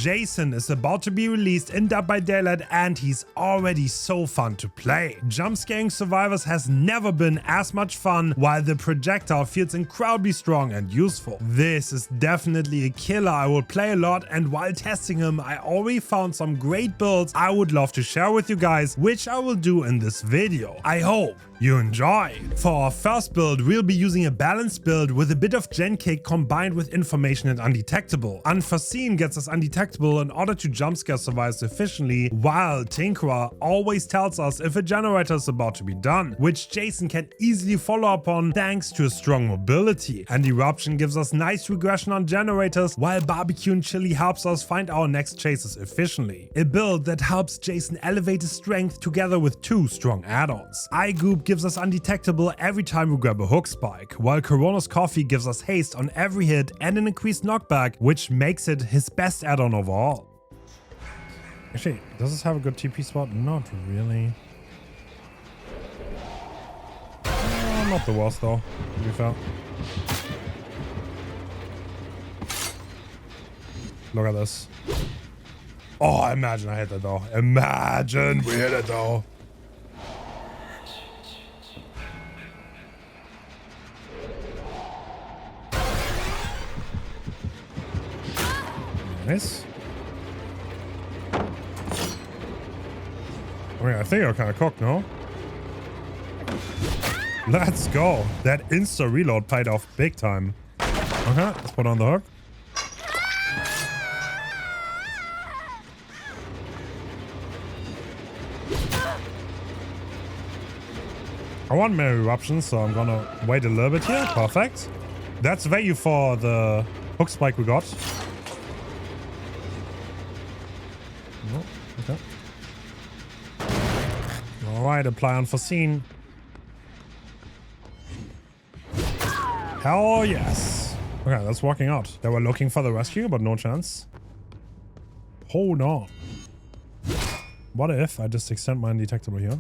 Jason is about to be released in Dead by Daylight and he's already so fun to play. Jumpscaring survivors has never been as much fun, while the projectile feels incredibly strong and useful. This is definitely a killer I will play a lot, and while testing him I already found some great builds I would love to share with you guys, which I will do in this video. I hope you enjoy. For our first build, we'll be using a balanced build with a bit of gen kick combined with information and undetectable. Unforeseen gets us undetectable in order to jumpscare survivors efficiently, while Tinkerer always tells us if a generator is about to be done, which Jason can easily follow up on thanks to a strong mobility. And Eruption gives us nice regression on generators, while Barbecue and Chili helps us find our next chases efficiently. A build that helps Jason elevate his strength together with two strong add-ons. iGoop gives us undetectable every time we grab a hook spike, while Corona's Coffee gives us haste on every hit and an increased knockback, which makes it his best add-on overall. Actually, does this have a good TP spot? Not really. Not the worst though, to be fair. Look at this. Oh, imagine I hit it though. Imagine we hit it though. Nice. I mean, I think I'm kind of cooked, no? Let's go. That insta reload paid off big time. Okay, let's put on the hook. I want more eruptions, so I'm gonna wait a little bit here. Perfect. That's value for the hook spike we got. Oh, okay. Alright, apply unforeseen. Hell yes. Okay, that's walking out. They were looking for the rescue, but no chance. Hold on. What if I just extend my undetectable here?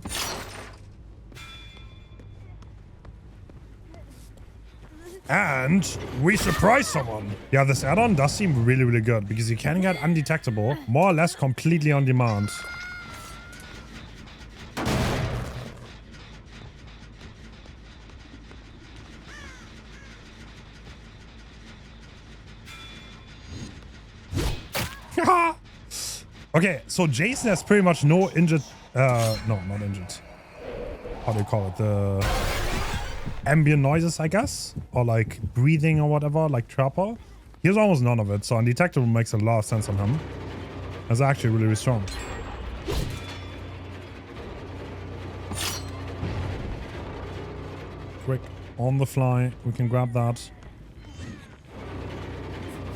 And we surprise someone. Yeah, this add-on does seem really, really good because you can get undetectable more or less completely on demand. Okay, so Jason has pretty much no injured, no, not injured. How do you call it? The ambient noises, I guess, or like breathing or whatever, like trapper. He has almost none of it, so undetectable makes a lot of sense on him. That's actually really, really strong. Quick, on the fly, we can grab that.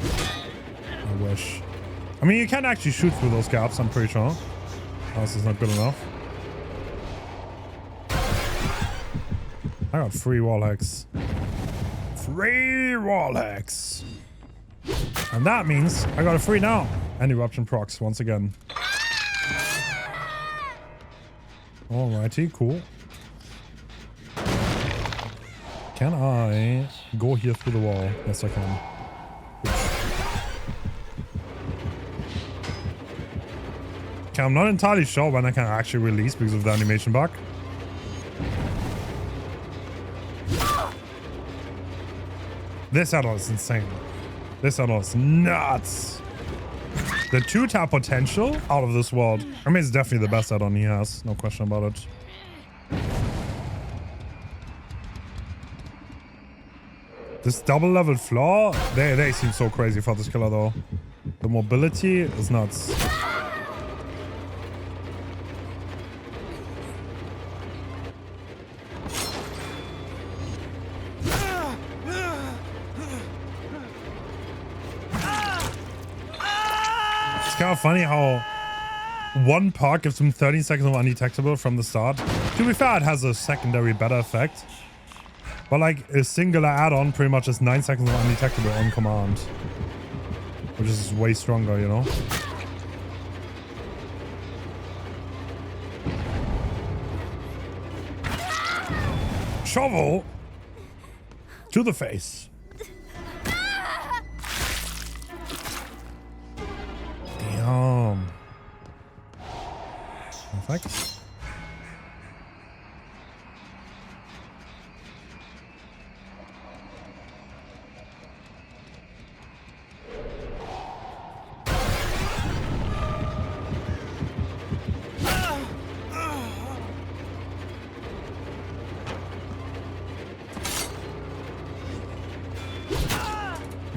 I wish. I mean, you can actually shoot through those gaps, I'm pretty sure. Oh, this is not good enough. I got 3 wall hacks. 3 wall hacks. And that means I got a 3 now. And eruption procs once again. Alrighty, cool. Can I go here through the wall? Yes, I can. Okay, I'm not entirely sure when I can actually release because of the animation bug. This add-on is insane. This add-on is nuts. The 2-tap potential out of this world. I mean, it's definitely the best add-on he has. No question about it. This double-leveled floor, they seem so crazy for this killer though. The mobility is nuts. It's kind of funny how one part gives him 30 seconds of undetectable from the start. To be fair, it has a secondary better effect. But like a singular add-on pretty much is 9 seconds of undetectable on command. Which is way stronger, you know? Shovel to the face. Perfect.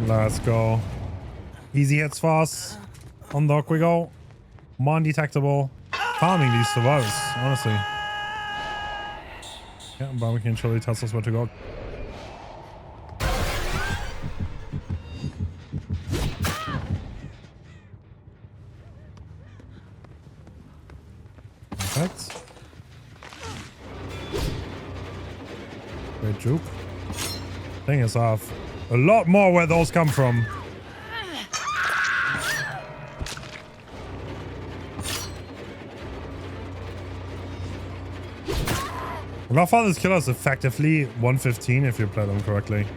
Let's go. Easy hits fast. On the hook we go. More undetectable. Farming these survivors, honestly. Yeah, barbecue chili tells us where to go. Perfect. Great juke. Thing is, I have a lot more where those come from. Godfather's Killer is effectively 115 if you play them correctly.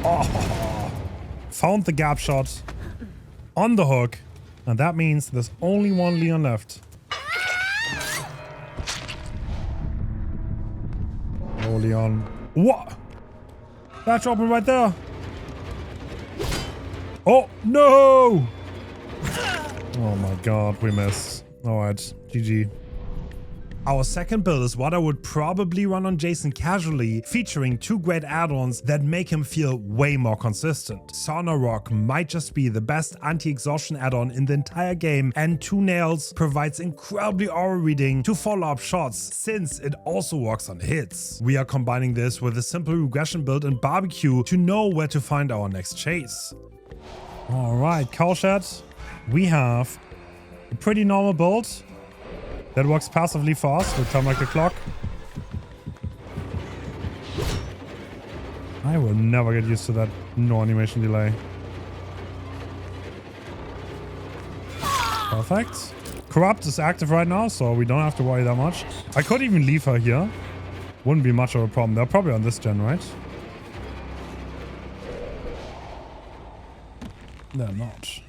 Oh, found the gap shot on the hook, and that means there's only one Leon left. Oh, Leon. What? That's open right there. Oh, no! Oh my god, we missed. Alright, GG. Our second build is what I would probably run on Jason casually, featuring 2 great add-ons that make him feel way more consistent. Sauna Rock might just be the best anti-exhaustion add-on in the entire game, and 2 Nails provides incredibly aura reading to follow up shots, since it also works on hits. We are combining this with a simple regression build in Barbecue to know where to find our next chase. Alright, Cowshed. We have a pretty normal build that works passively fast with Time Like the Clock. I will never get used to that no animation delay. Perfect. Corrupt is active right now, so we don't have to worry that much. I could even leave her here. Wouldn't be much of a problem. They're probably on this gen, right? They're not.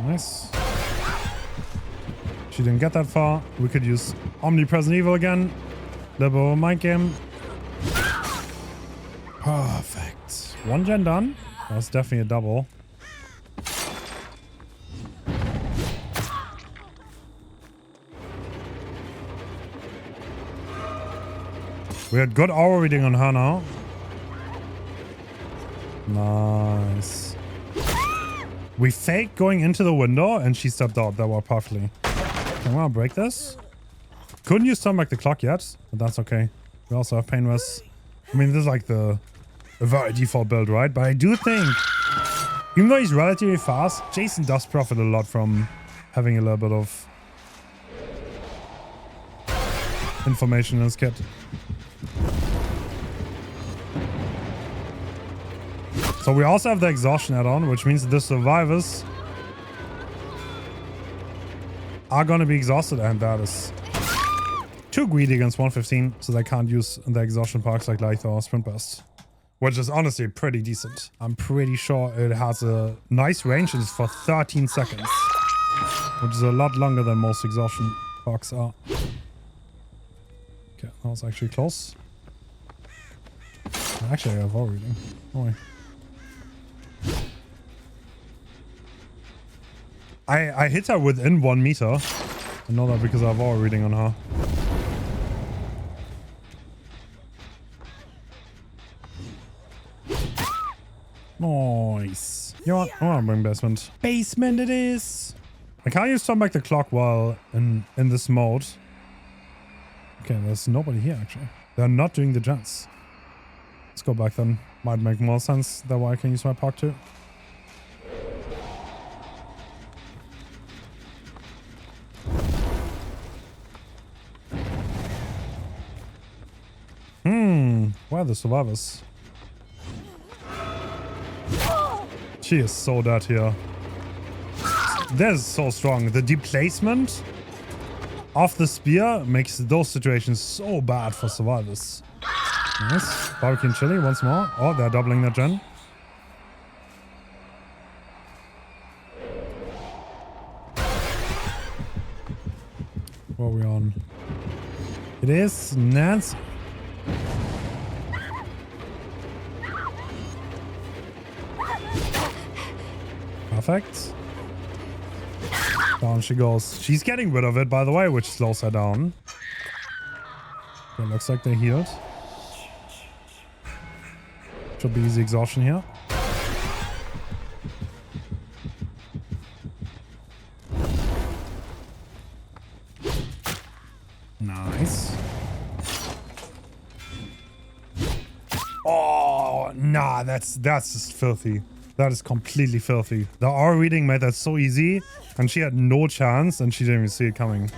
Nice. She didn't get that far. We could use Omnipresent Evil again. Double mind game. Perfect. 1 gen done. That's definitely a double. We had good aura reading on her now. Nice. We faked going into the window and she stepped out. That worked perfectly. I'm gonna break this. Couldn't use Time Like the Clock yet, but that's okay. We also have Painless. I mean, this is like a very default build, right? But I do think, even though he's relatively fast, Jason does profit a lot from having a little bit of information in his kit. So we also have the exhaustion add-on, which means the survivors are going to be exhausted, and that is too greedy against 115, so they can't use the exhaustion perks like Light or Sprint Burst, which is honestly pretty decent. I'm pretty sure it has a nice range and it's for 13 seconds, which is a lot longer than most exhaustion perks are. Okay, that was actually close. Actually, I have all reading. Oh wait. I hit her within 1 meter. I know that because I have all reading on her. Nice. You know what? I want to bring basement. Basement it is. I can't use Turn Back the Clock while in this mode. Okay, there's nobody here actually. They're not doing the jets. Let's go back then. Might make more sense that way I can use my park too. Where are the survivors? She is so dead here. That is so strong. The displacement of the spear makes those situations so bad for survivors. Nice. Barbecue and chili once more. Oh, they're doubling their gen. What are we on? It is Nancy. Perfect. Down she goes. She's getting rid of it, by the way, which slows her down. Okay, looks like they healed. Should be easy exhaustion here. Nice. Oh, nah, that's just filthy. That is completely filthy. The R reading made that so easy, and she had no chance, and she didn't even see it coming.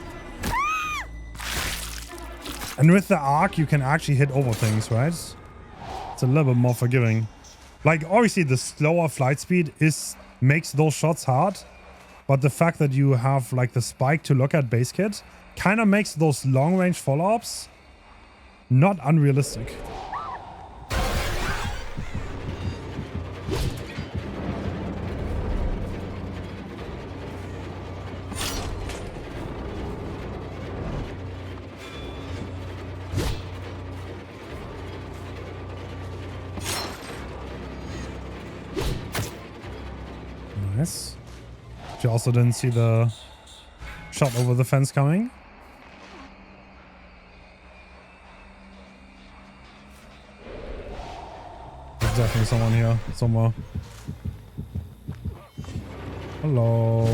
And with the arc, you can actually hit over things, right? It's a little bit more forgiving. Like, obviously, the slower flight speed makes those shots hard, but the fact that you have, like, the spike to look at base kit kind of makes those long-range follow-ups not unrealistic. Nice. She also didn't see the shot over the fence coming. There's definitely someone here somewhere. Hello.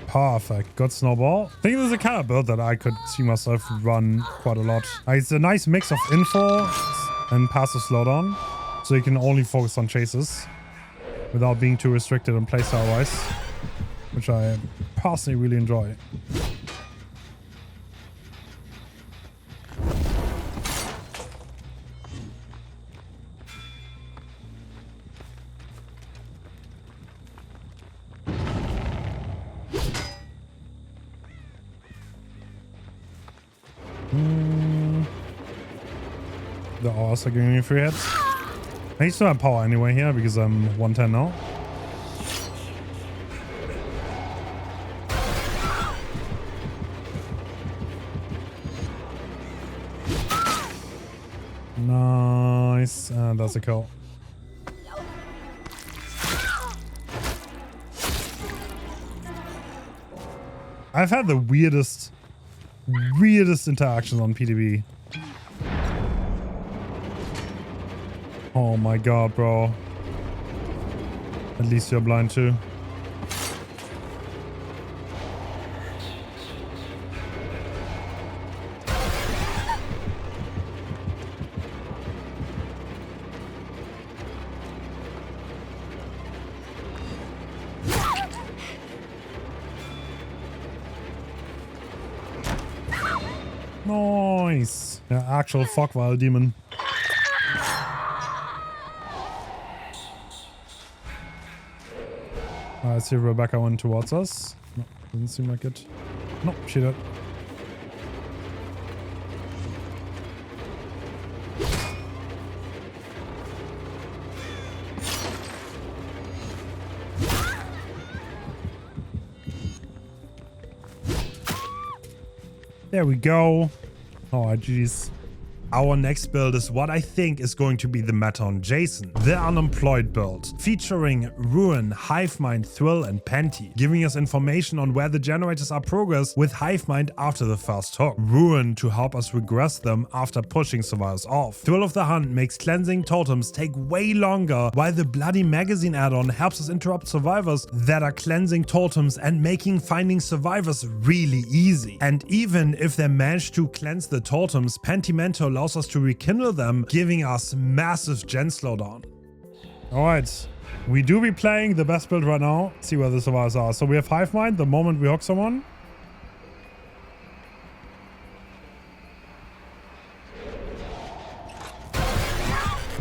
Perfect. Good snowball. I think this is a kind of build that I could see myself run quite a lot. It's a nice mix of info and passive slowdown, so you can only focus on chases without being too restricted on playstyle-wise, which I personally really enjoy. The R's are giving me free hits. I need to have power anyway here because I'm 110 now. Nice. And that's a kill. I've had the weirdest interactions on PTB. Oh my god, bro. At least you're blind too. Nice. Yeah, actual fuck-wild demon. I see Rebecca went towards us. No, doesn't seem like it. No, she did. There we go. Oh, jeez. Our next build is what I think is going to be the meta on Jason, the unemployed build, featuring Ruin, Hivemind, Thrill and Panty, giving us information on where the generators are progressed with Hivemind after the first hook, Ruin to help us regress them after pushing survivors off. Thrill of the Hunt makes cleansing totems take way longer, while the Bloody Magazine add-on helps us interrupt survivors that are cleansing totems and making finding survivors really easy. And even if they manage to cleanse the totems, Pantimento allows us to rekindle them, giving us massive gen slowdown. Alright, we do be playing the best build right now. See where the survivors are. So we have Hivemind the moment we hook someone.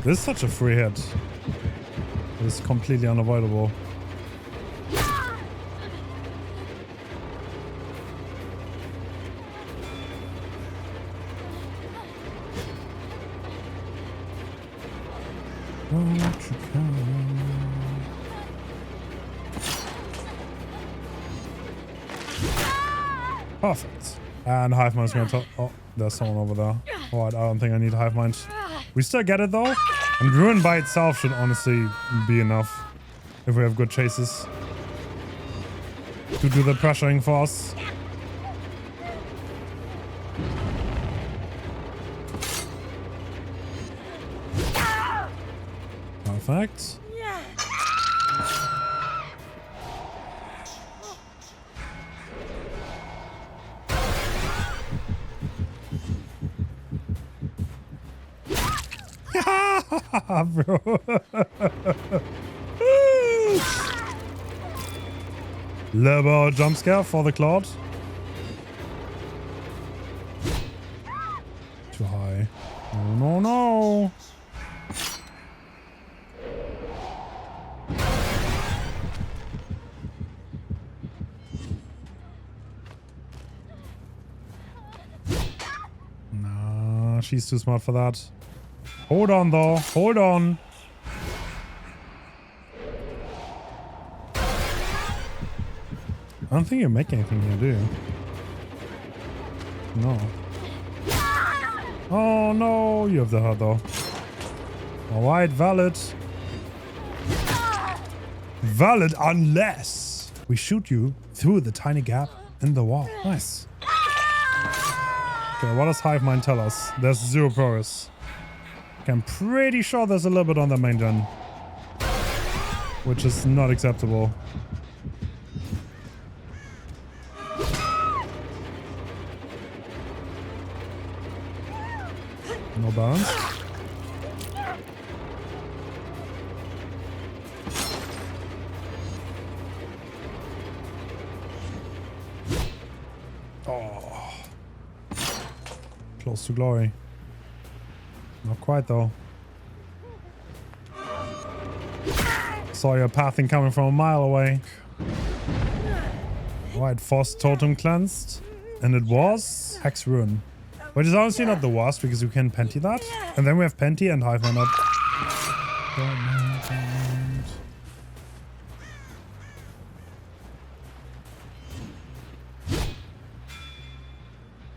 This is such a free hit. This is completely unavoidable. Perfect. And Hive Mind's gonna talk. Oh, there's someone over there. Alright, I don't think I need Hive Mind. We still get it though. And Ruin by itself should honestly be enough if we have good chases to do the pressuring for us. Perfect. Bro. Little jump scare for the Cloud. Too high. No, no, no. Nah, she's too smart for that. Hold on, though. Hold on. I don't think you make anything here, do you? No. Oh, no. You have the hurt, though. Alright, valid. Valid unless we shoot you through the tiny gap in the wall. Nice. Okay, what does Hive Mind tell us? There's 0 progress. I'm pretty sure there's a little bit on the main gen, which is not acceptable. No balance. Oh, close to glory. Not quite though. Saw your pathing coming from a mile away. Right, Force Totem cleansed. And it was Hex Ruin. Which is honestly not the worst because you can Penty that. And then we have Penty and Hive Mind up. Don't mind.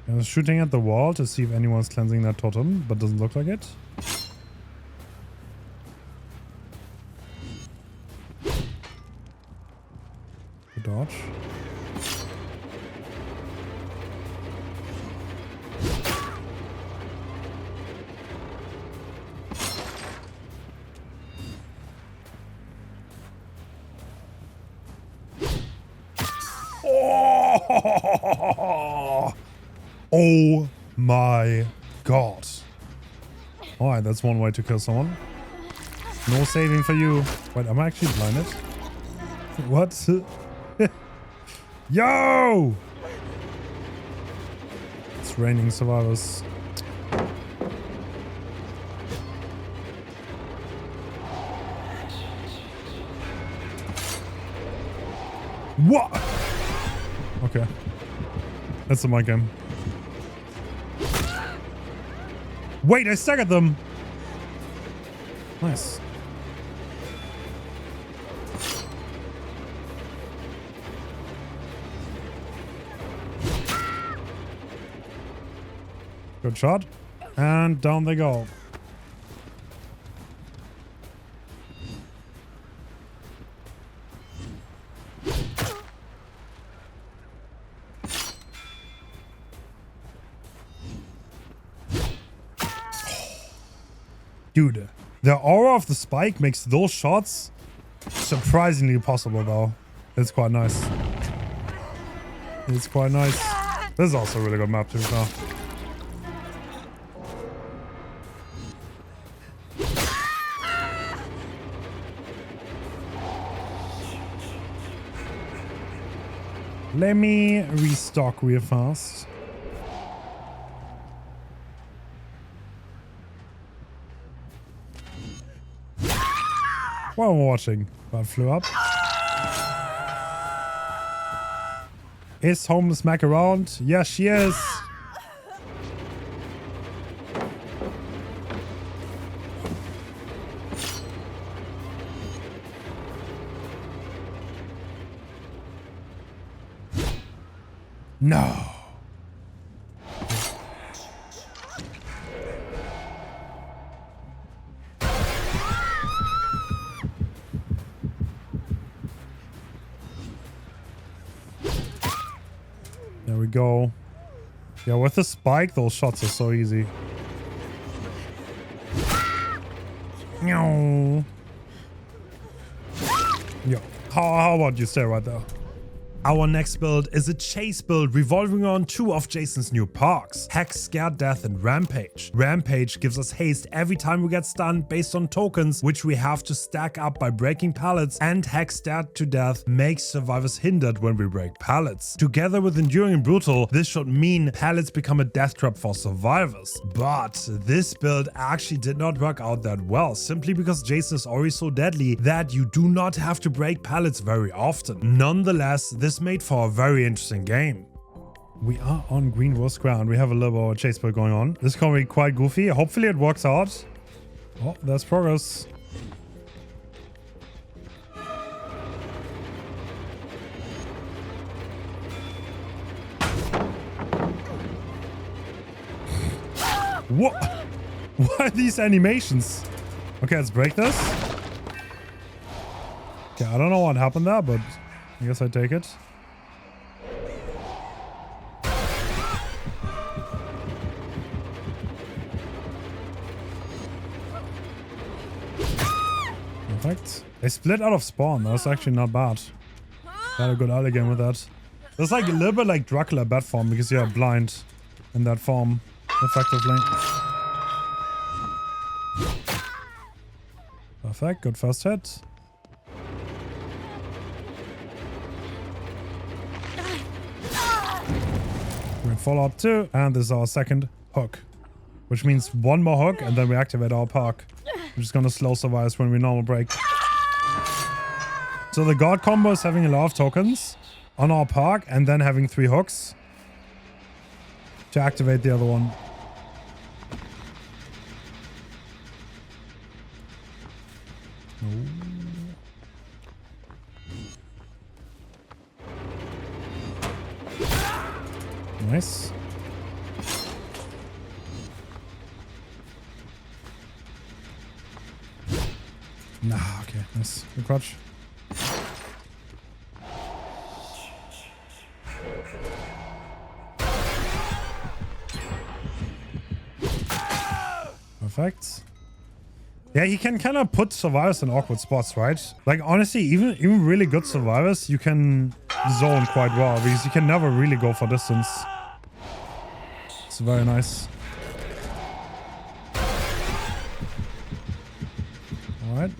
I was shooting at the wall to see if anyone's cleansing that totem, but doesn't look like it. Good dodge. Oh! Oh my god. Alright, that's one way to kill someone. No saving for you. Wait, am I actually blinded? What? Yo! It's raining survivors. What? Okay. That's a mind game. Wait, I staggered them. Nice. Good shot. And down they go. Dude, the aura of the spike makes those shots surprisingly possible, though. It's quite nice. It's quite nice. This is also a really good map, too, now. Let me restock real fast. While I'm watching. But flew up. Is homeless Mac around? Yes, she is. No. There we go. Yeah, with the spike, those shots are so easy. Yo. How about you stay right there? Our next build is a chase build revolving around two of Jason's new perks, Hex, Scared Death and Rampage. Rampage gives us haste every time we get stunned based on tokens, which we have to stack up by breaking pallets, and Hex Scared to Death makes survivors hindered when we break pallets. Together with Enduring and Brutal, this should mean pallets become a death trap for survivors. But this build actually did not work out that well, simply because Jason is already so deadly that you do not have to break pallets very often. Nonetheless, this made for a very interesting game. We are on green rose ground. We have a little bit of a chase build going on. This is going to be quite goofy. Hopefully it works out. Oh, there's progress. What? What are these animations? Okay, let's break this. Okay, I don't know what happened there, but I guess I take it. Perfect. They split out of spawn. That was actually not bad. Had a good early game with that. That's like a little bit like Dracula bad form because you're blind in that form, effectively. Perfect. Good first hit. We're in Fallout 2, and this is our second hook, which means one more hook, and then we activate our perk, which is going to slow survivors when we normal break. So the guard combo is having a lot of tokens on our perk, and then having 3 hooks to activate the other one. Nice. Nah, okay, nice. Good crutch. Perfect. Yeah, he can kind of put survivors in awkward spots, right? Like, honestly, even really good survivors, you can zone quite well because you can never really go for distance. It's very nice. Alright.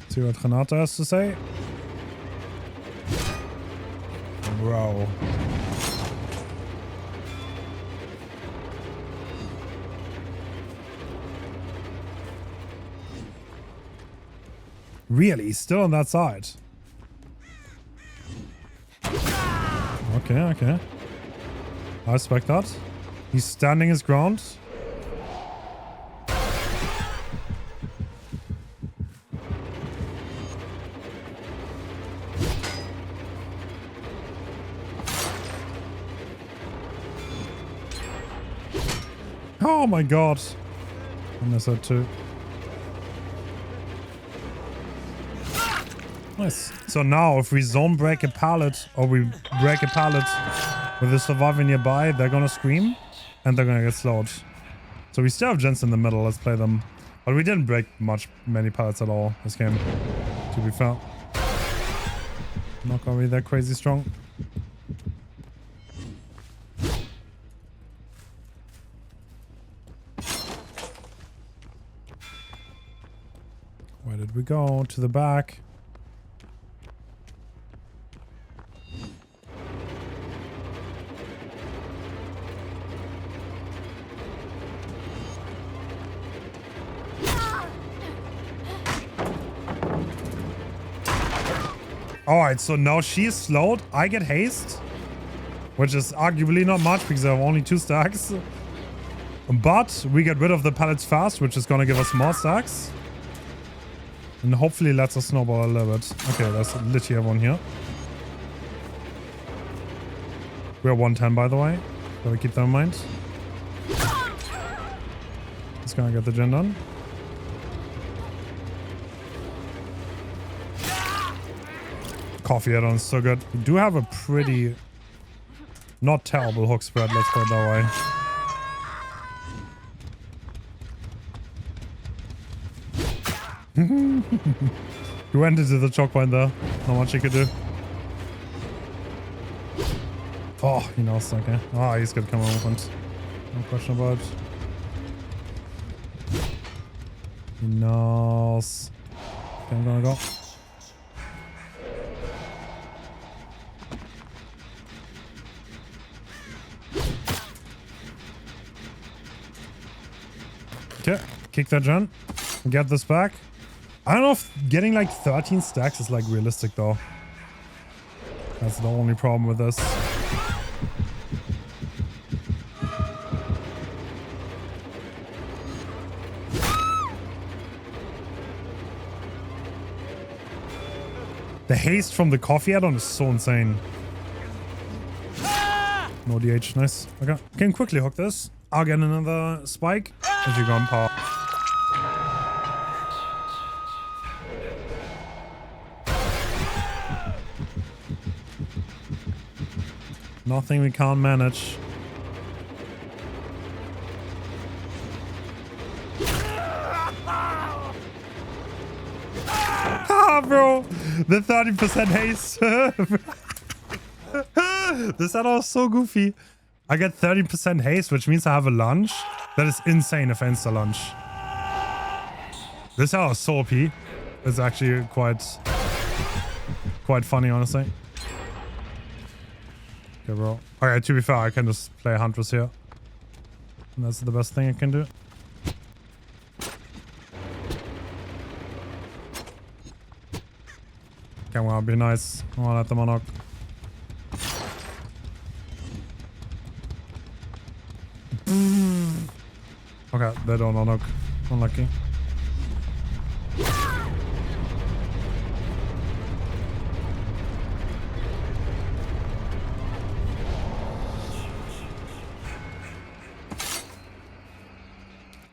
See what Renata has to say. Bro. Really? Still on that side? Okay, okay. I respect that. He's standing his ground. Oh my god. I missed that too. Nice. So now if we zone break a pallet or we break a pallet with a survivor nearby, they're gonna scream and they're gonna get slowed. So we still have gens in the middle. Let's play them. But we didn't break many pallets at all this game, to be fair. Not gonna be that crazy strong. Where did we go? To the back. Alright, so now she's slowed. I get haste, which is arguably not much because I have only 2 stacks. But we get rid of the pallets fast, which is going to give us more stacks. And hopefully lets us snowball a little bit. Okay, there's literally one here. We're 110, by the way. Gotta keep that in mind. Just gonna get the gen done. Coffee add-on is so good. We do have a pretty not terrible hook spread, let's put it that way. He went into the choke point there. Not much he could do. Oh, he knows, okay. Ah, he's gonna come on movement. No question about it. He knows. Okay, I'm gonna go. Okay, kick that gen. Get this back. I don't know if getting like 13 stacks is like realistic though. That's the only problem with this. The haste from the coffee add-on is so insane. No DH, nice. Okay, can quickly hook this. I'll get another spike. If you gun power. Nothing we can't manage. Ah, bro! The 30% haste. This setup was so goofy. I get 30% haste, which means I have a lunge. That is insane if I insta lunge. This setup is so OP. It's actually quite funny, honestly. Okay, bro. Okay, to be fair, I can just play Huntress here. And that's the best thing I can do. Okay, well, be nice. I wanna let them unlock. Okay, they don't unlock. Unlucky.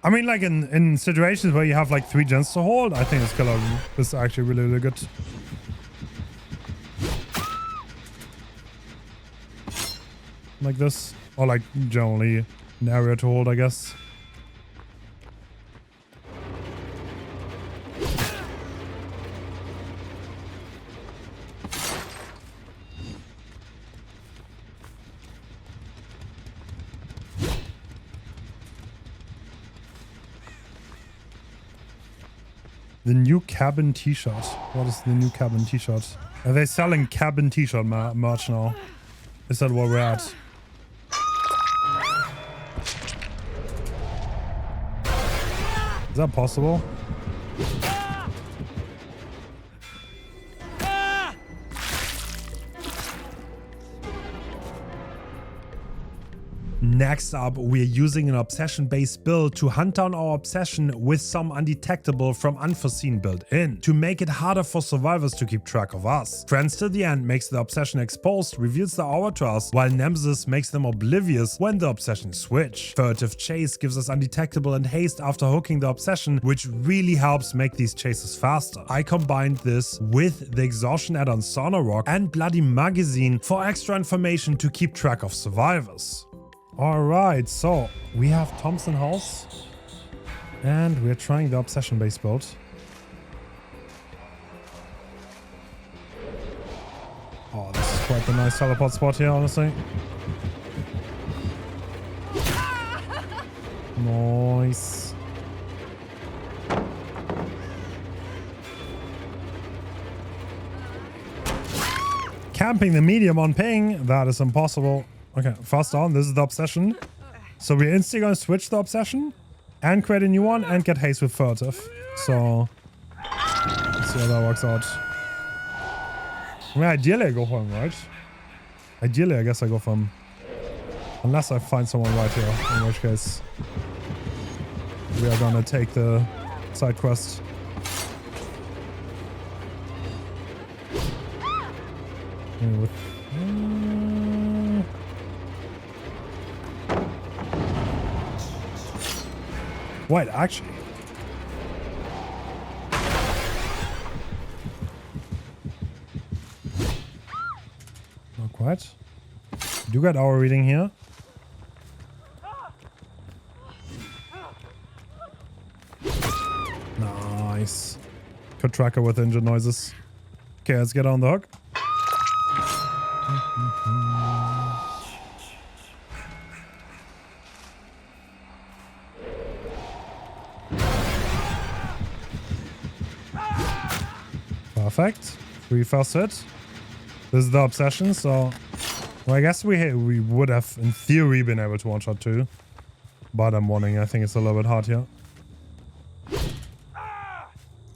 I mean, like in situations where you have like 3 gens to hold, I think this is actually really, really good. Like this. Or like generally an area to hold, I guess. The new cabin t-shirt. What is the new cabin t-shirt? Are they selling cabin t-shirt merch now? Is that where we're at? Is that possible? Next up, we're using an obsession-based build to hunt down our obsession with some undetectable from unforeseen built in, to make it harder for survivors to keep track of us. Friends to the end makes the obsession exposed, reveals the aura to us, while Nemesis makes them oblivious when the obsession switch. Furtive chase gives us undetectable and haste after hooking the obsession, which really helps make these chases faster. I combined this with the exhaustion add-on Sauna Rock and Bloody Magazine for extra information to keep track of survivors. Alright, so we have Thompson House and we're trying the obsession base build. Oh, this is quite a nice teleport spot here, honestly. Nice. Camping the medium on ping, that is impossible. Okay, fast on. This is the obsession. So we're instantly going to switch the obsession and create a new one and get haste with furtive. So let's see how that works out. I mean, ideally I go for him, right? Ideally, I guess I go for him. Unless I find someone right here, in which case we are gonna take the side quest. Wait, actually. Not quite. Do get our reading here. Nice. Good tracker with engine noises. Okay, let's get on the hook. Perfect. 3 first hit. This is the obsession, so... Well, I guess we would have, in theory, been able to one-shot too. But I'm warning, I think it's a little bit hard here.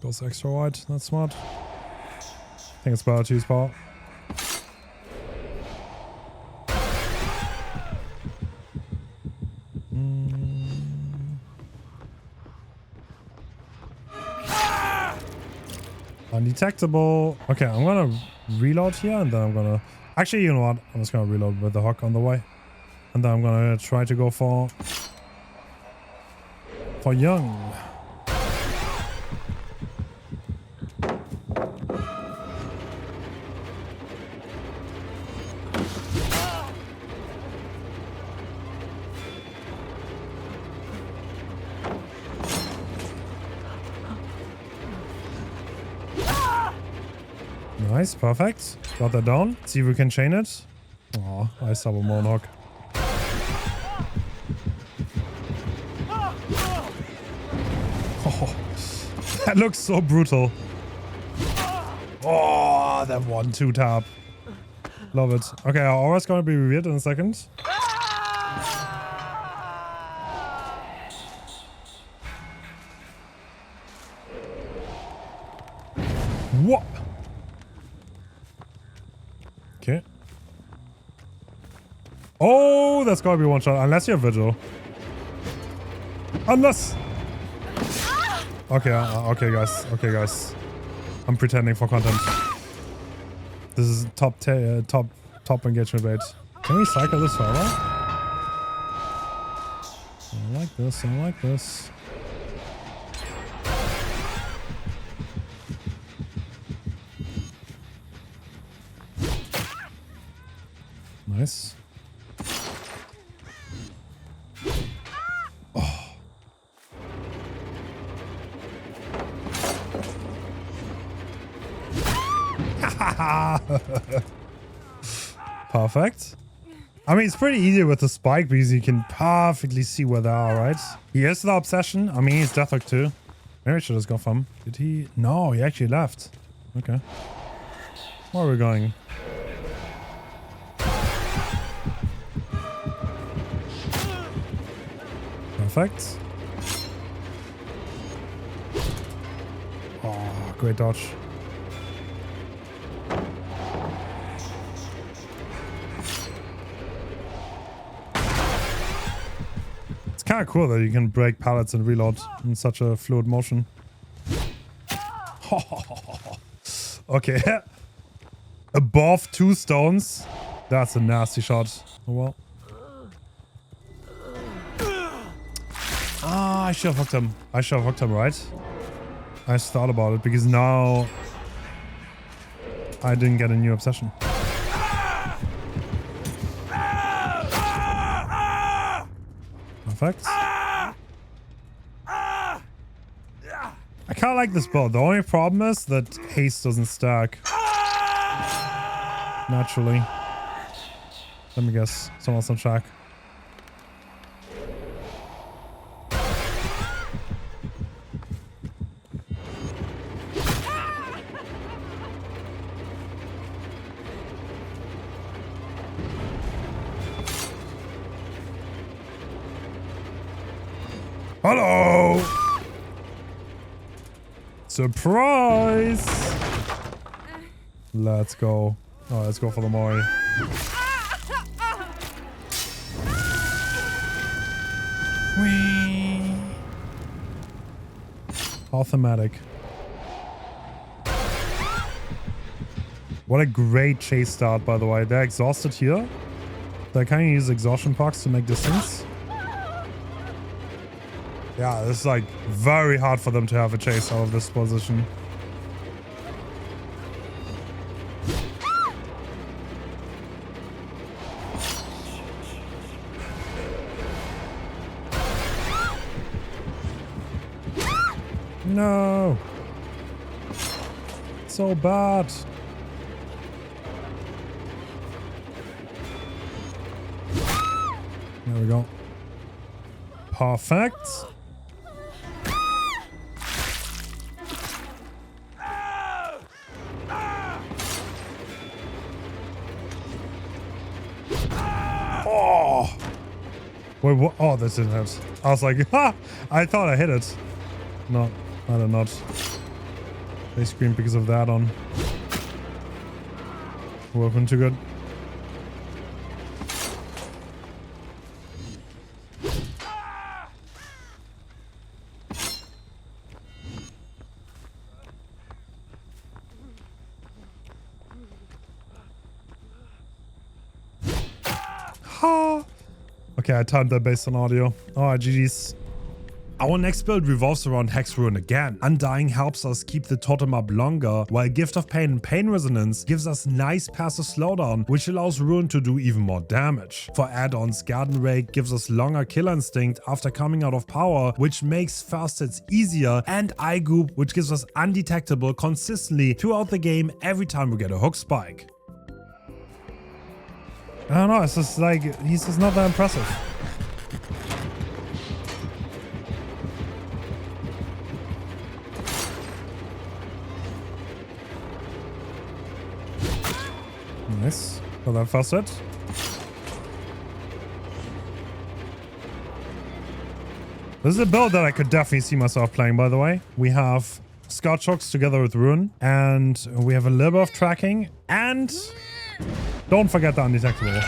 Goes extra wide, that's smart. I think it's better to use power. Undetectable. Okay, I'm gonna reload here and then I'm gonna... Actually, you know what? I'm just gonna reload with the hook on the way. And then I'm gonna try to go for young. Nice, perfect. Got that down. See if we can chain it. Oh, I sub him on hook. Oh, that looks so brutal. Oh, that 1-2 tap. Love it. Okay, our aura's gonna be revealed in a second. What? Okay. Oh, that's gotta be one shot. Unless you're Vigil. Unless... Okay, okay, guys. Okay, guys. I'm pretending for content. This is top engagement bait. Can we cycle this further? I like this. I like this. Nice. Oh. Perfect. I mean, it's pretty easy with the spike because you can perfectly see where they are, right? He is the obsession. I mean, he's Deathhook too. Maybe I should just go for him. Did he? No, he actually left. Okay. Where are we going? Perfect. Oh, great dodge. It's kind of cool that you can break pallets and reload in such a fluid motion. Okay. Above 2 stones. That's a nasty shot. Oh well. Ah, I should have hooked him. I should have hooked him, right? I just thought about it because now I didn't get a new obsession. Perfect. I kind of like this build. The only problem is that haste doesn't stack naturally. Let me guess. Someone's on track. Hello! Surprise! Let's go. Oh, let's go for the Mori. Whee! How thematic. What a great chase start, by the way. They're exhausted here. They kind of use exhaustion pucks to make distance. Yeah, this is like very hard for them to have a chase out of this position. No! So bad. There we go. Perfect. Oh! Wait, what? Oh, this didn't hit. I was like, ha! I thought I hit it. No, I did not. They screamed because of that on. Working too good. Okay, I timed that based on audio. Alright, GG's. Our next build revolves around Hex Ruin again. Undying helps us keep the totem up longer, while Gift of Pain and Pain Resonance gives us nice passive slowdown, which allows Ruin to do even more damage. For add-ons, Garden Rake gives us longer Killer Instinct after coming out of power, which makes first hits easier, and Eye Goop, which gives us undetectable consistently throughout the game every time we get a hook spike. I don't know, it's just like, he's just not that impressive. Nice. Got that first hit. This is a build that I could definitely see myself playing, by the way. We have Scout Shocks together with Ruin, and we have a little bit of tracking, and don't forget the undetectable,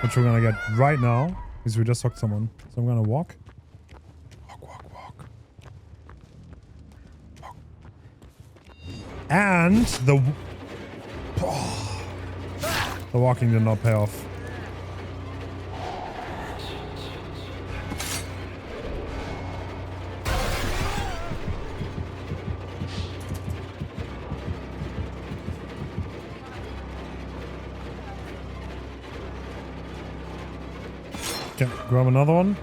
which we're gonna get right now, because we just hooked someone. So I'm gonna walk. Walk. And the walking did not pay off. Okay, grab another one.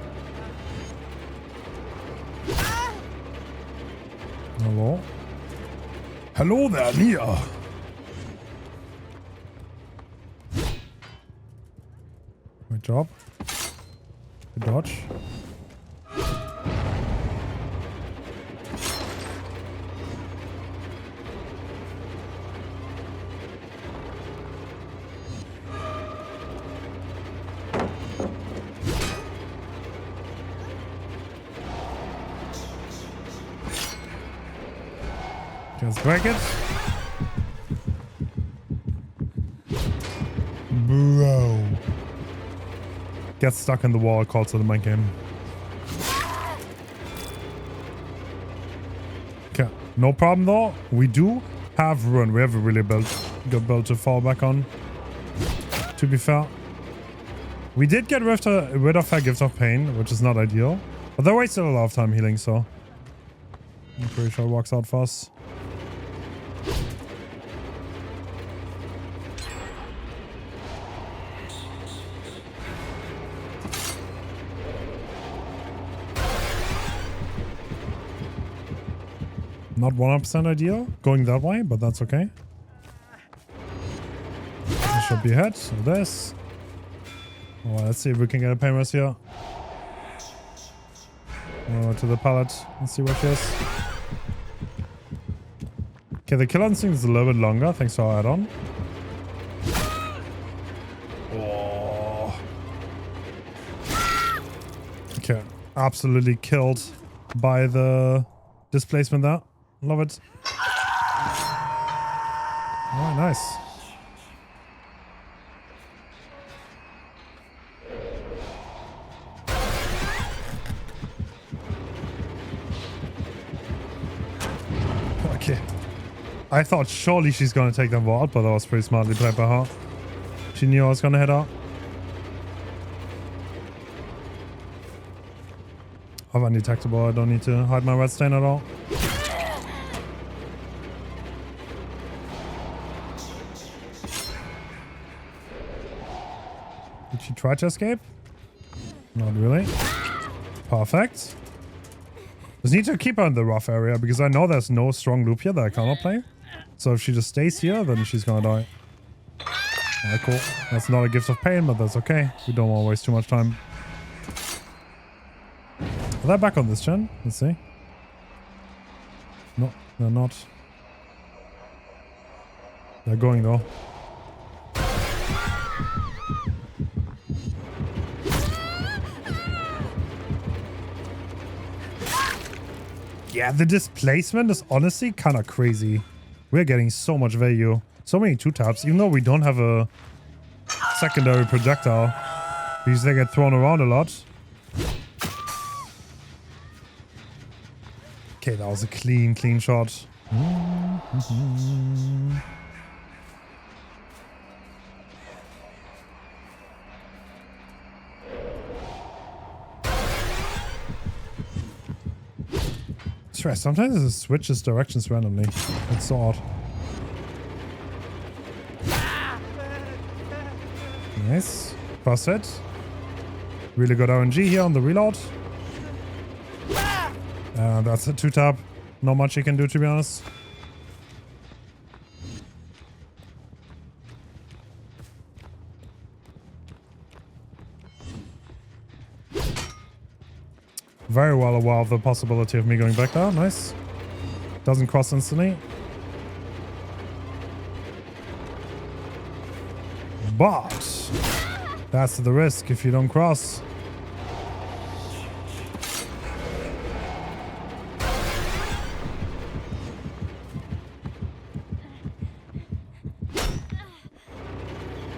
Hello. Hello there, Nia. Good job. Good dodge. Let's break it. Bro. Get stuck in the wall, call to the mind game. Okay, no problem though. We do have Ruin. We have a really good build to fall back on. To be fair. We did get rid of her Gift of Pain, which is not ideal. But they wasted a lot of time healing, so I'm pretty sure it works out for us. Not 100% ideal going that way, but that's okay. This should be a hit. So this. Oh, let's see if we can get a pain rest here. To the pallet. Let's see what she is. Okay, the Killer Instinct is a little bit longer thanks to our add-on. Oh. Okay, absolutely killed by the displacement there. Love it. Oh, nice. Okay. I thought surely she's gonna take them out, but that was pretty smartly played by her. She knew I was gonna hit her. I'm undetectable. I don't need to hide my red stain at all. Did she try to escape? Not really. Perfect. Just need to keep her in the rough area because I know there's no strong loop here that I cannot play. So if she just stays here, then she's gonna die. Alright, cool. That's not a gift of pain, but that's okay. We don't want to waste too much time. Are they back on this gen? Let's see. No, they're not. They're going though. Yeah, the displacement is honestly kind of crazy. We're getting so much value. So many 2-taps, even though we don't have a secondary projectile. Because they get thrown around a lot. Okay, that was a clean shot. Stress. Sometimes it switches directions randomly. It's so odd. Nice. Pass it. Really good RNG here on the reload. That's a 2-tap. Not much you can do, to be honest. Very well aware of the possibility of me going back there. Nice. Doesn't cross instantly. But that's the risk if you don't cross.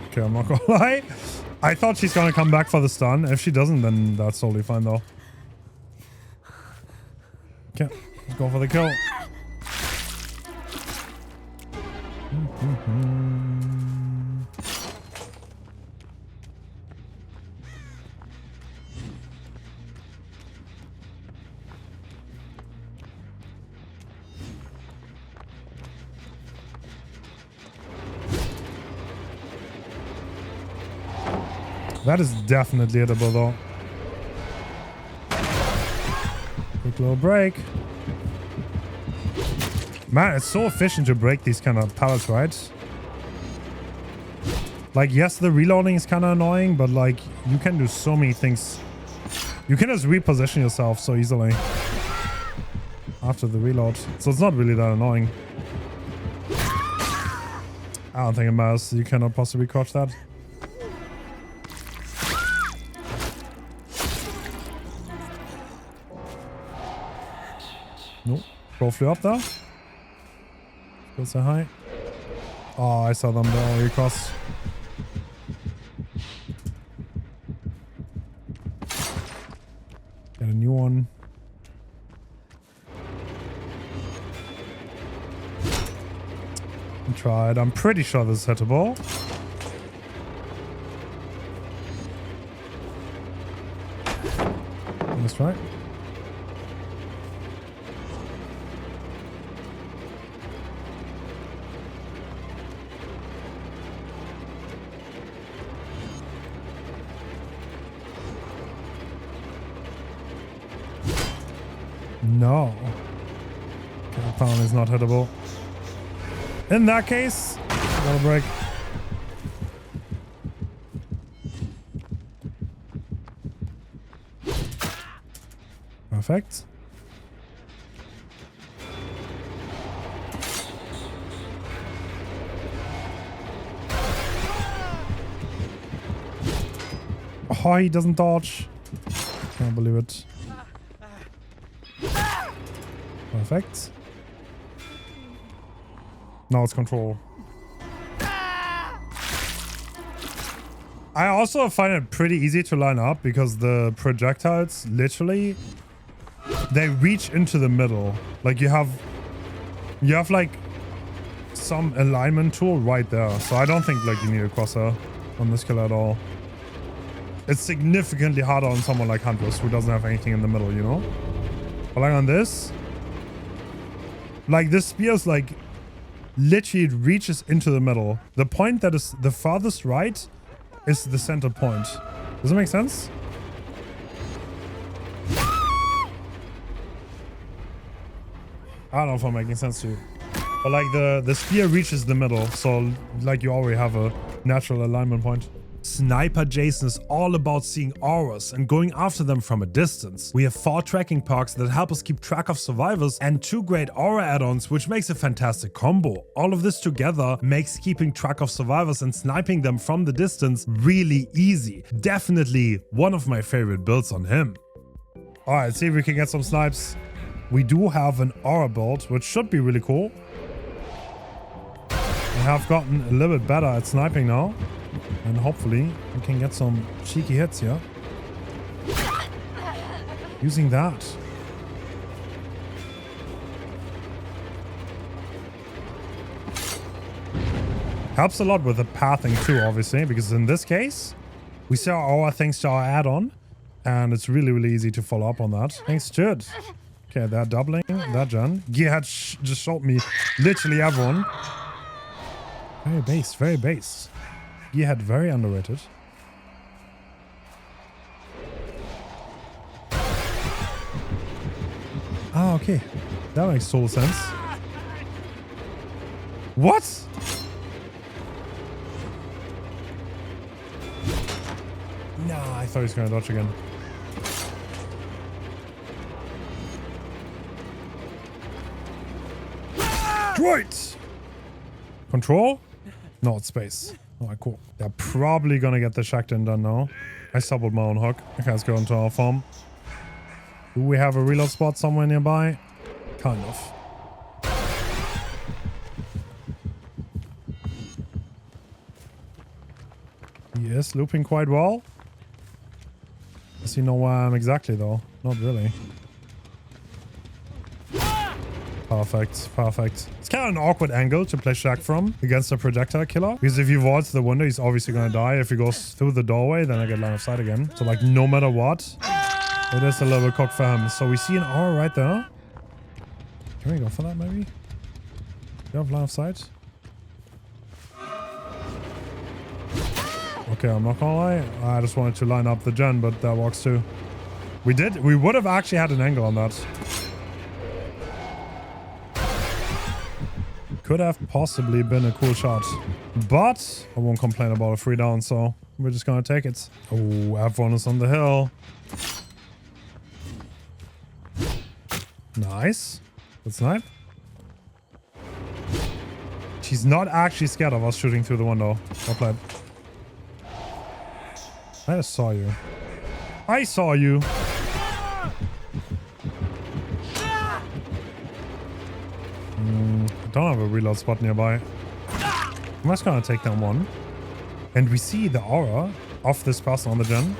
Okay, I'm not gonna lie. I thought she's gonna come back for the stun. If she doesn't, then that's totally fine though. Okay, let's go for the kill. That is definitely edible though. Quick little break. Man, it's so efficient to break these kind of pallets, right? Like, yes, the reloading is kind of annoying, but like, you can do so many things. You can just reposition yourself so easily after the reload. So it's not really that annoying. I don't think it matters. You cannot possibly crouch that. Nope. Pro flew up there. Go say hi. Oh, I saw them there already across. Get a new one. Tried. I'm pretty sure this is hittable. Let's try. No. That palm is not hittable. In that case, gotta break. Perfect. Oh, he doesn't dodge. Can't believe it. Perfect. Now it's control. I also find it pretty easy to line up because the projectiles literally, they reach into the middle. Like you have like some alignment tool right there. So I don't think like you need a crosshair on this killer at all. It's significantly harder on someone like Huntress who doesn't have anything in the middle, you know? But like on this, like this spear is like literally it reaches into the middle. The point that is the farthest right is the center point. Does it make sense? I don't know if I'm making sense to you. But like the spear reaches the middle, so like you already have a natural alignment point. Sniper Jason is all about seeing auras and going after them from a distance. We have 4 tracking perks that help us keep track of survivors and 2 great aura add-ons, which makes a fantastic combo. All of this together makes keeping track of survivors and sniping them from the distance really easy. Definitely one of my favorite builds on him. Alright, see if we can get some snipes. We do have an aura build, which should be really cool. I have gotten a little bit better at sniping now. And hopefully we can get some cheeky hits here. Using that. Helps a lot with the pathing too, obviously, because in this case, we see our aura thanks to our add-on. And it's really, really easy to follow up on that. Thanks to it. Okay, they're doubling that gen. Gearhead just showed me literally everyone. Very base, very base. Gearhead very underrated. Ah, okay. That makes total sense. What? Nah, I thought he was gonna dodge again. Right. Control? No, it's space. Alright, cool. They're probably gonna get the shacked-in done now. I stumbled my own hook. Okay, let's go into our farm. Do we have a reload spot somewhere nearby? Kind of. He is looping quite well. Does he know where I am exactly though? Not really. Perfect, perfect. It's kind of an awkward angle to play Shack from against a projectile killer. Because if he vaults the window, he's obviously going to die. If he goes through the doorway, then I get line of sight again. So like no matter what, it is a little bit cocked for him. So we see an aura right there. Can we go for that maybe? Do you have line of sight? Okay, I'm not gonna lie. I just wanted to line up the gen, but that works too. We would have actually had an angle on that. Could have possibly been a cool shot, but I won't complain about a 3 down, so we're just gonna take it. Oh, F1 is on the hill. Nice. Good snipe. She's not actually scared of us shooting through the window. Well played. I just saw you. I saw you. Don't have a reload spot nearby. I'm just gonna take down one. And we see the aura of this person on the gen.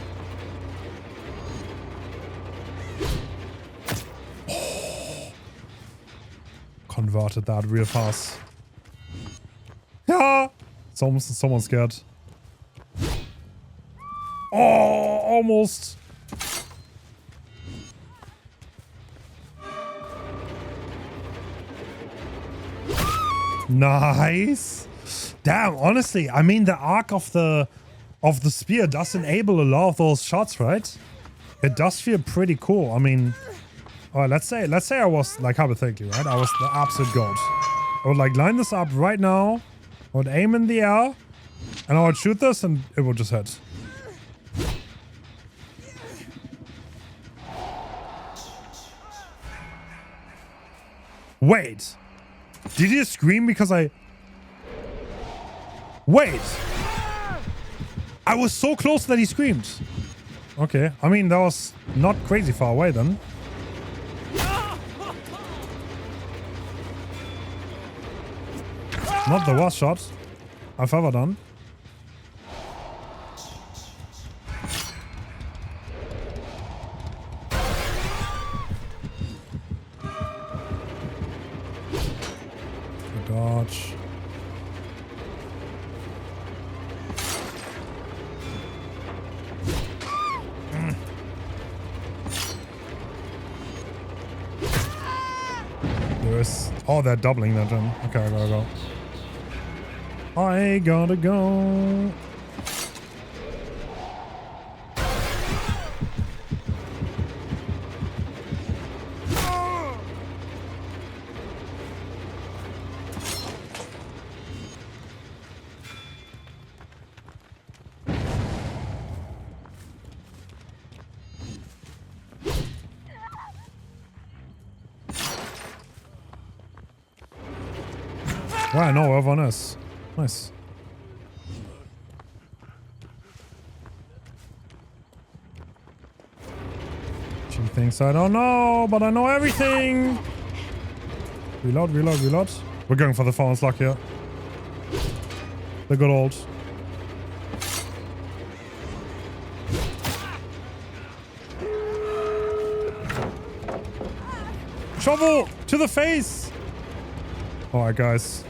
Oh. Converted that real fast. Yeah! Someone's scared. Oh, almost. Nice. Damn, honestly, I mean the arc of the spear does enable a lot of those shots, right? It does feel pretty cool. I mean, alright, let's say I was like hypothetically, right? I was the absolute goat. I would like line this up right now. I would aim in the air and I would shoot this and it would just hit. Wait. Did he scream because I... Wait. I was so close that he screamed. Okay. I mean, that was not crazy far away then. Not the worst shot I've ever done. there's... Oh, they're doubling that gen. Okay, I gotta go. I gotta go. Well, I know where everyone is. Nice. She thinks I don't know, but I know everything. Reload, reload, reload. We're going for the fallen slug here. The good old. Shovel to the face. Alright, guys.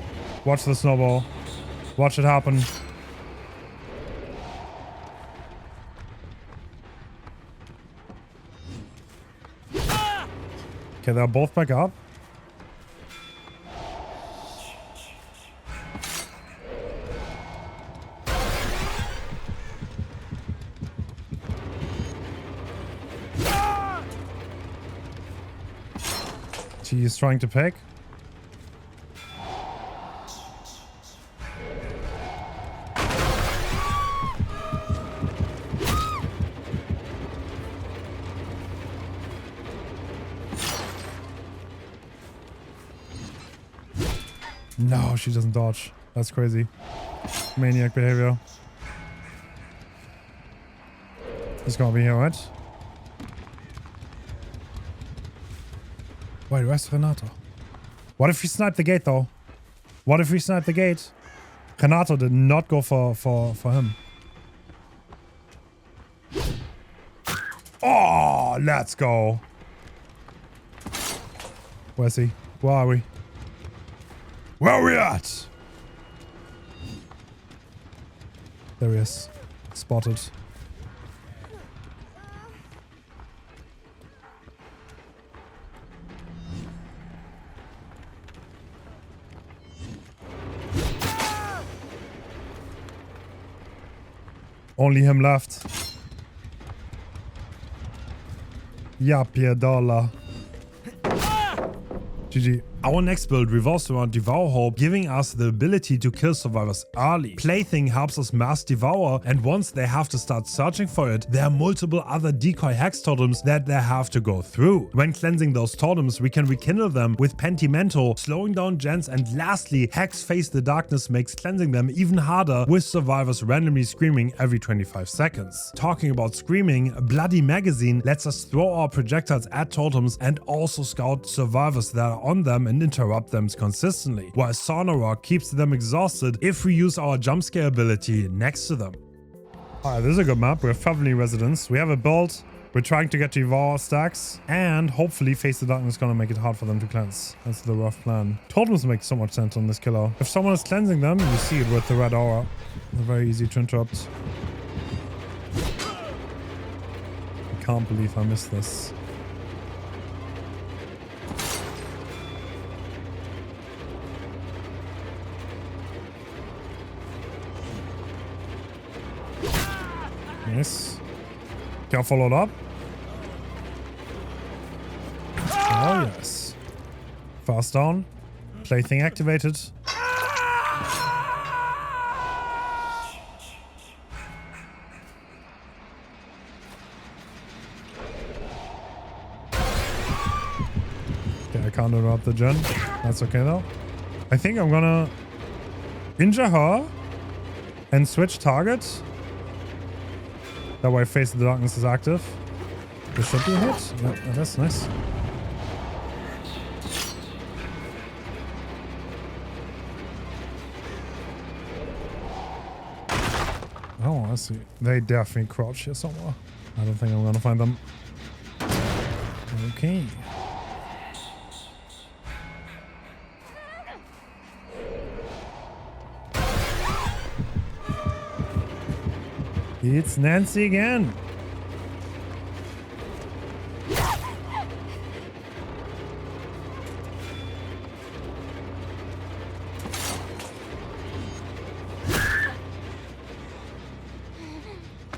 Watch the snowball. Watch it happen. Okay, they're both back up. She is trying to pick. No, she doesn't dodge. That's crazy. Maniac behavior. He's gonna be here, right? Wait, where's Renato? What if we snipe the gate, though? What if we snipe the gate? Renato did not go for him. Oh, let's go. Where's he? Where are we? Where are we at? There he is. Spotted. Only him left. Ja, pierdola. GG. Our next build revolves around Devour Hope, giving us the ability to kill survivors early. Plaything helps us mass Devour, and once they have to start searching for it, there are multiple other decoy hex totems that they have to go through. When cleansing those totems, we can rekindle them with Pentimento, slowing down gens, and lastly, Hex Face the Darkness makes cleansing them even harder, with survivors randomly screaming every 25 seconds. Talking about screaming, Bloody Magazine lets us throw our projectiles at totems and also scout survivors that are on them and interrupt them consistently, while Sauna Rock keeps them exhausted if we use our jump scare ability next to them. Alright, this is a good map. We have family residents. We have a build. We're trying to get Devour stacks, and hopefully Face the Darkness is gonna make it hard for them to cleanse. That's the rough plan. Totems make so much sense on this killer. If someone is cleansing them, you see it with the red aura. They're very easy to interrupt. I can't believe I missed this. Nice. Can I follow it up? Oh, yes. Fast down. Plaything activated. Okay, I can't interrupt the gen. That's okay though. I think I'm gonna injure her and switch target. That way Face of the Darkness is active. This should be a hit. Yeah, that's nice. Oh, I see. They definitely crouch here somewhere. I don't think I'm gonna find them. Okay. It's Nancy again.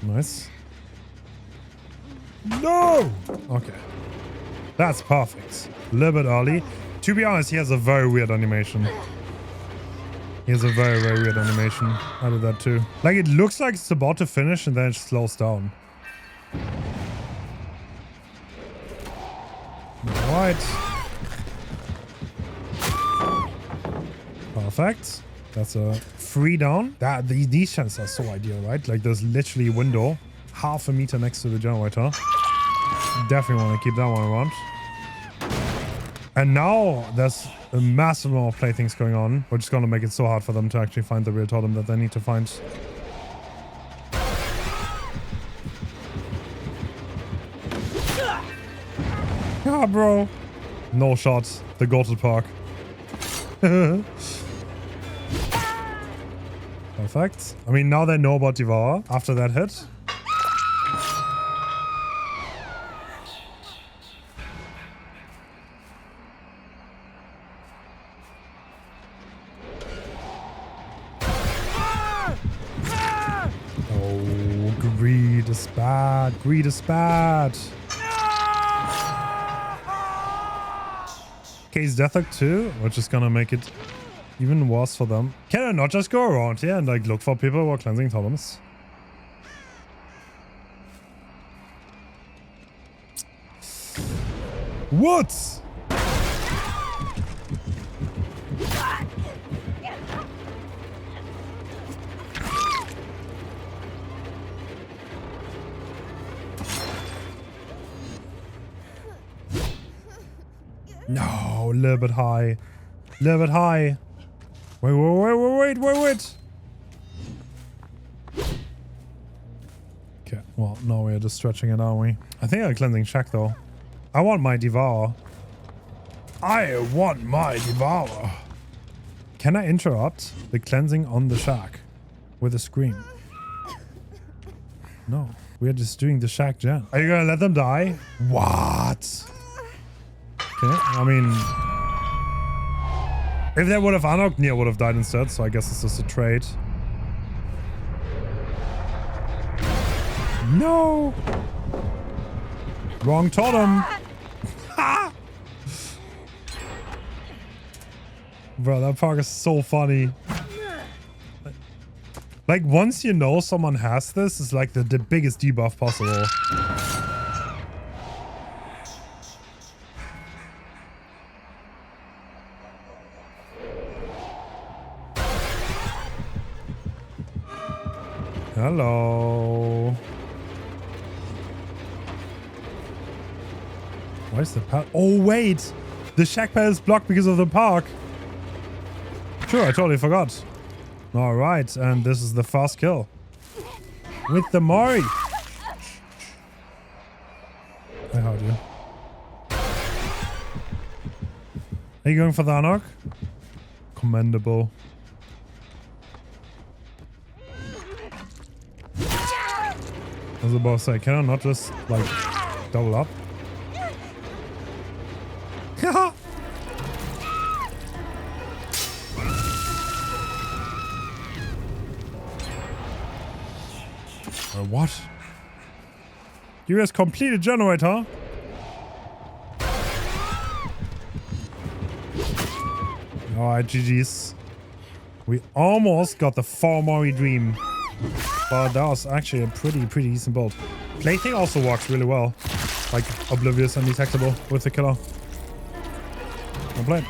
Nice. No! Okay. That's perfect. A little bit early. To be honest, he has a very weird animation. He has a very, very weird animation. I did that too. Like, it looks like it's about to finish and then it slows down. Alright. Perfect. That's a 3 down. These chances are so ideal, right? Like, there's literally a window half a meter next to the generator. Definitely want to keep that one around. And now there's a massive amount of playthings going on, which is going to make it so hard for them to actually find the real totem that they need to find. Ah, bro. No shot. The go-to park. Perfect. I mean, now they know about Devour after that hit. Oh, greed is bad. Greed is bad. Okay, he's Death Hook too, which is gonna make it even worse for them. Can I not just go around here and like look for people who are cleansing totems? What? No, a little bit high. A little bit high. Wait. Okay, well, no, we're just stretching it, aren't we? I think I'm cleansing shack, though. I want my Devour. I want my Devour. Can I interrupt the cleansing on the shack with a scream? No, we're just doing the shack gen. Are you gonna let them die? What? Okay, I mean, if they would have unlocked, Nia would have died instead, so I guess it's just a trade. No! Wrong totem! Bro, that park is so funny. Like, once you know someone has this, it's like the biggest debuff possible. Hello. Why is the path? Oh, wait. The shack path is blocked because of the park. Sure, I totally forgot. All right, and this is the first kill. With the Mori. I heard you. Are you going for the unlock? Commendable. I was about to say, can I not just, like, double up? What? You guys completed generator? Alright, GG's. We almost got the 4 Mori dream. But that was actually a pretty decent build. Plaything also works really well. Like, oblivious and detectable with the killer. Don't play.